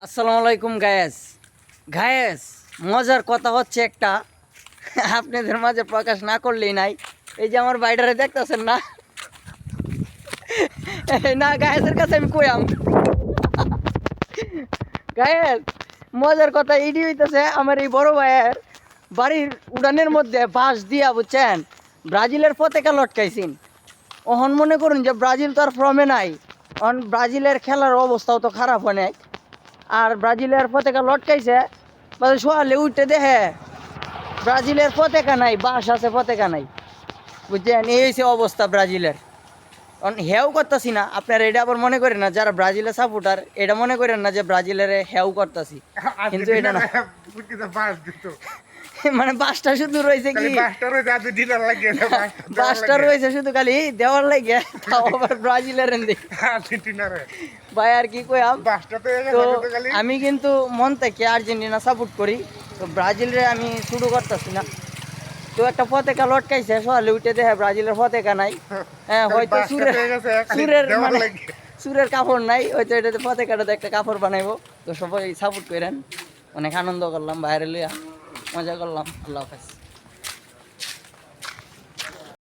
আসসালামু আলাইকুম guys. Guys, মজার কথা হচ্ছে একটা, আপনাদের মাঝে প্রকাশ না করলেই নাই। এই যে আমার বাইডারে দেখতেছেন না, না গায়েসের কাছে আমি কইয়াম। গায়েস, মজার কথা এইটি হইতেছে, আমার এই বড় ভাইয়ের বাড়ির উড়ানের মধ্যে বাঁশ দিয়া, বুঝছেন, ব্রাজিলের পতাকা লটকাইছেন। ওহন মনে করুন যে ব্রাজিল তো আর ফর্মে নাই, অন ব্রাজিলের খেলার অবস্থাও তো খারাপ অনেক। আর ব্রাজিলের পতাকা লটকাইছে, সোয়ালে উঠতে দেখে ব্রাজিলের পতাকা নাই, বাস আছে, পতাকা নাই। বুঝছেন, এই হয়েছে অবস্থা ব্রাজিলের। হেউ করতেছি না, আপনারা এটা আবার মনে করেন না, যারা ব্রাজিলের সাপোর্টার এটা মনে করেন না যে ব্রাজিলের হেউ করতেছি, কিন্তু এটা না। মানে বাসটা শুধু রয়েছে কি, বাসটা রয়েছে শুধু খালি দেওয়ার লাগে, তাও আবার ব্রাজিলের ভাই। আর কি কইয়াম, তো আমি কিন্তু মন থেকে আর্জেন্টিনা সাপোর্ট করি, তো ব্রাজিলরে আমি শুরু করতেছি না। তো একটা পতাকা লটকাইছে, সকালে উঠে দেখে ব্রাজিলের পতাকা নাই। হ্যাঁ, হয়তো সুরের মানে সুরের কাপড় নাই, হয়তো এটাতে পতাকাটাতে একটা কাপড় বানাইবো। তো সবাই সাপোর্ট করেন, অনেক আনন্দ করলাম, বাইরে লইয়া মজা করলাম। আল্লাহ হাফেজ।